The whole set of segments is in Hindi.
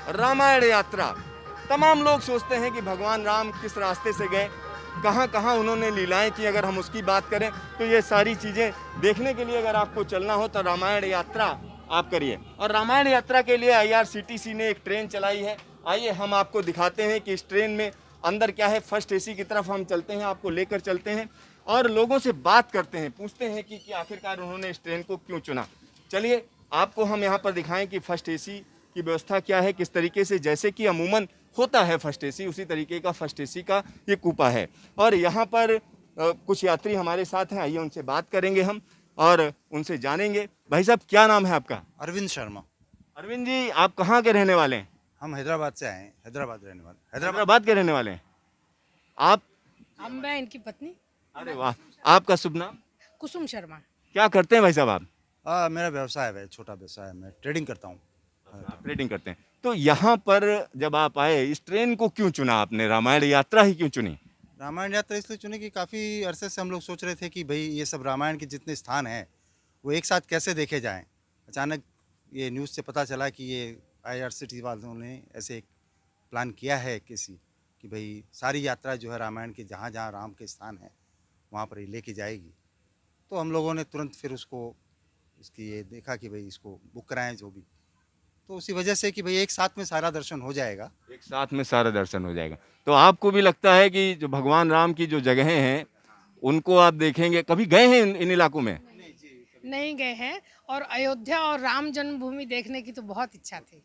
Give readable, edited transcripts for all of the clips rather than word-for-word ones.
रामायण यात्रा। तमाम लोग सोचते हैं कि भगवान राम किस रास्ते से गए, कहाँ कहाँ उन्होंने लीलाएं की। अगर हम उसकी बात करें तो ये सारी चीज़ें देखने के लिए अगर आपको चलना हो तो रामायण यात्रा आप करिए। और रामायण यात्रा के लिए आईआरसीटीसी ने एक ट्रेन चलाई है। आइए हम आपको दिखाते हैं कि इस ट्रेन में अंदर क्या है। फर्स्ट एसी की तरफ हम चलते हैं, आपको लेकर चलते हैं और लोगों से बात करते हैं, पूछते हैं कि आखिरकार उन्होंने इस ट्रेन को क्यों चुना। चलिए आपको हम यहाँ पर दिखाएं कि फर्स्ट एसी की व्यवस्था क्या है, किस तरीके से, जैसे कि अमूमन होता है फर्स्ट एसी, उसी तरीके का फर्स्ट एसी का ये कूपा है। और यहाँ पर कुछ यात्री हमारे साथ हैं, आइए उनसे बात करेंगे हम और उनसे जानेंगे। भाई साहब क्या नाम है आपका? अरविंद शर्मा। अरविंद जी, आप कहाँ के रहने वाले हैं? हम हैदराबाद से आए हैं, हैदराबाद रहने वाले, हैदराबाद। हैदराबाद के रहने वाले हैं आप? मैं इनकी पत्नी अरे वाह, आपका शुभ नाम? कुसुम शर्मा। क्या करते हैं भाई साहब आप? मेरा व्यवसाय है, छोटा व्यवसाय है, मैं ट्रेडिंग करता हूँ। आप ट्रेडिंग करते हैं। तो यहाँ पर जब आप आए, इस ट्रेन को क्यों चुना आपने, रामायण यात्रा ही क्यों चुनी? रामायण यात्रा इसलिए चुने कि काफ़ी अरसे से हम लोग सोच रहे थे कि भाई ये सब रामायण के जितने स्थान हैं वो एक साथ कैसे देखे जाएं। अचानक ये न्यूज़ से पता चला कि ये आईआरसीटी वालों ने ऐसे एक प्लान किया है किसी कि भाई सारी यात्रा जो है रामायण के जहाँ जहाँ राम के स्थान हैं वहाँ पर ये लेके जाएगी। तो हम लोगों ने तुरंत फिर उसको इसकी ये देखा कि भाई इसको बुक कराएं जो भी। तो उसी वजह से कि भाई एक साथ में सारा दर्शन हो जाएगा। एक साथ में सारा दर्शन हो जाएगा। तो आपको भी लगता है कि जो भगवान राम की जो जगहें हैं उनको आप देखेंगे? कभी गए हैं इन इलाकों में? नहीं गए हैं। और अयोध्या और राम जन्मभूमि देखने की तो बहुत इच्छा थी,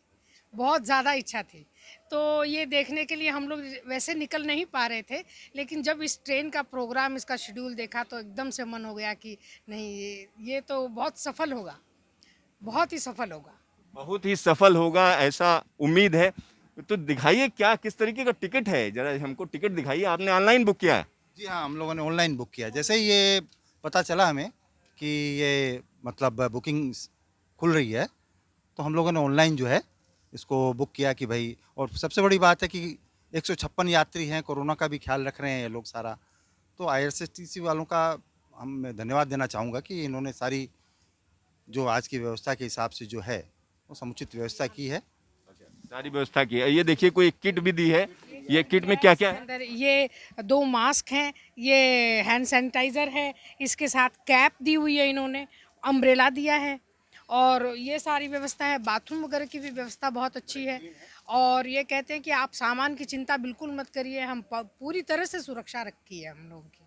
बहुत ज़्यादा इच्छा थी। तो ये देखने के लिए हम लोग वैसे निकल नहीं पा रहे थे, लेकिन जब इस ट्रेन का प्रोग्राम, इसका शेड्यूल देखा तो एकदम से मन हो गया कि नहीं, ये तो बहुत सफल होगा, बहुत ही सफल होगा। बहुत ही सफल होगा ऐसा उम्मीद है। तो दिखाइए क्या किस तरीके का टिकट है, जरा हमको टिकट दिखाइए। आपने ऑनलाइन बुक किया है? जी हाँ, हम लोगों ने ऑनलाइन बुक किया। जैसे ही ये पता चला हमें कि ये मतलब बुकिंग खुल रही है तो हम लोगों ने ऑनलाइन जो है इसको बुक किया कि भाई। और सबसे बड़ी बात है कि 156 यात्री हैं, कोरोना का भी ख्याल रख रहे हैं ये लोग सारा। तो आईआरसीटीसी वालों का मैं धन्यवाद देना चाहूँगा कि इन्होंने सारी जो आज की व्यवस्था के हिसाब से जो है वो समुचित व्यवस्था की है। सारी व्यवस्था की है। ये देखिए कोई किट भी दी है। ये किट में है क्या इसके क्या है? अंदर ये 2 मास्क हैं, ये हैंड सैनिटाइज़र है, इसके साथ कैप दी हुई है इन्होंने, अम्ब्रेला दिया है और ये सारी व्यवस्था है। बाथरूम वगैरह की भी व्यवस्था बहुत अच्छी है। और ये कहते हैं कि आप सामान की चिंता बिल्कुल मत करिए, हम पूरी तरह से सुरक्षा रखी है हम लोगों की।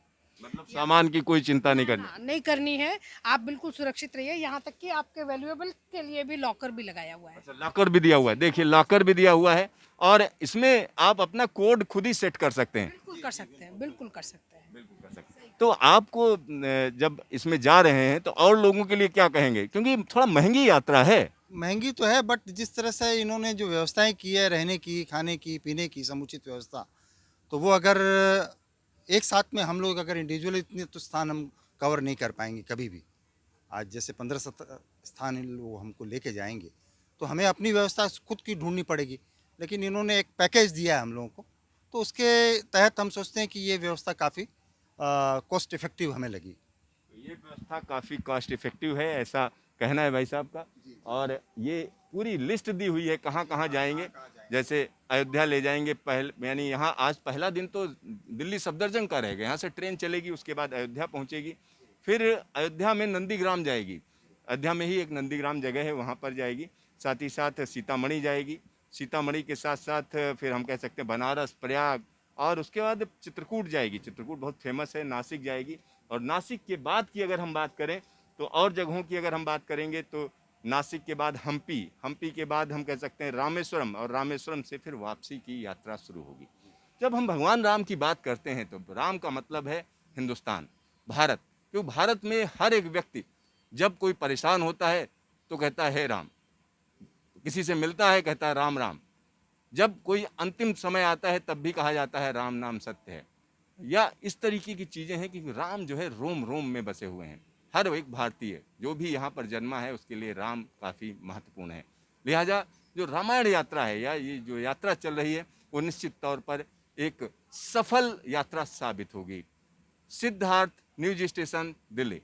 मतलब सामान की कोई चिंता नहीं करनी? हाँ, नहीं करनी है, आप बिल्कुल सुरक्षित रहिए। यहाँ तक कि आपके वैल्यूएबल के लिए भी लॉकर भी लगाया हुआ है। अच्छा, लॉकर भी दिया हुआ है। देखिए लॉकर भी दिया हुआ है और इसमें आप अपना कोड खुद ही सेट कर सकते हैं। बिल्कुल कर सकते हैं, बिल्कुल कर सकते हैं। बिल्कुल कर सकते हैं। तो आपको जब इसमें जा रहे हैं तो और लोगों के लिए क्या कहेंगे, क्योंकि थोड़ा महंगी यात्रा है? महंगी तो है, बट जिस तरह से इन्होंने जो व्यवस्थाएं की है, रहने की, खाने की, पीने की समुचित व्यवस्था, तो वो अगर एक साथ में हम लोग अगर इंडिविजुअल इतने तो स्थान हम कवर नहीं कर पाएंगे कभी भी। आज जैसे 15-17 स्थान इन लोग हमको लेके जाएंगे तो हमें अपनी व्यवस्था खुद की ढूंढनी पड़ेगी। लेकिन इन्होंने एक पैकेज दिया है हम लोगों को, तो उसके तहत हम सोचते हैं कि ये व्यवस्था काफ़ी कॉस्ट इफेक्टिव हमें लगी। ये व्यवस्था काफ़ी कॉस्ट इफेक्टिव है, ऐसा कहना है भाई साहब का। और ये पूरी लिस्ट दी हुई है कहाँ कहाँ जाएंगे। जैसे अयोध्या ले जाएंगे, यानी यहाँ आज पहला दिन तो दिल्ली सफदरजंग का रहेगा। यहाँ से ट्रेन चलेगी, उसके बाद अयोध्या पहुँचेगी, फिर अयोध्या में नंदीग्राम जाएगी। अयोध्या में ही एक नंदीग्राम जगह है, वहाँ पर जाएगी। साथ ही साथ सीतामढ़ी जाएगी। सीतामढ़ी के साथ साथ फिर हम कह सकते हैं बनारस, प्रयाग, और उसके बाद चित्रकूट जाएगी। चित्रकूट बहुत फेमस है। नासिक जाएगी। और नासिक के बाद की अगर हम बात करें तो और जगहों की अगर हम बात करेंगे तो नासिक के बाद हम्पी, हम्पी के बाद हम कह सकते हैं रामेश्वरम, और रामेश्वरम से फिर वापसी की यात्रा शुरू होगी। जब हम भगवान राम की बात करते हैं तो राम का मतलब है हिंदुस्तान, भारत। क्योंकि भारत में हर एक व्यक्ति जब कोई परेशान होता है तो कहता है हे राम, किसी से मिलता है कहता है राम राम। जब कोई अंतिम समय आता है तब भी कहा जाता है राम नाम सत्य है। या इस तरीके की चीज़ें हैं कि राम जो है रोम रोम में बसे हुए हैं। हर एक भारतीय जो भी यहाँ पर जन्मा है उसके लिए राम काफ़ी महत्वपूर्ण है। लिहाजा जो रामायण यात्रा है या ये जो यात्रा चल रही है वो निश्चित तौर पर एक सफल यात्रा साबित होगी। Siddharth, news station, Delhi.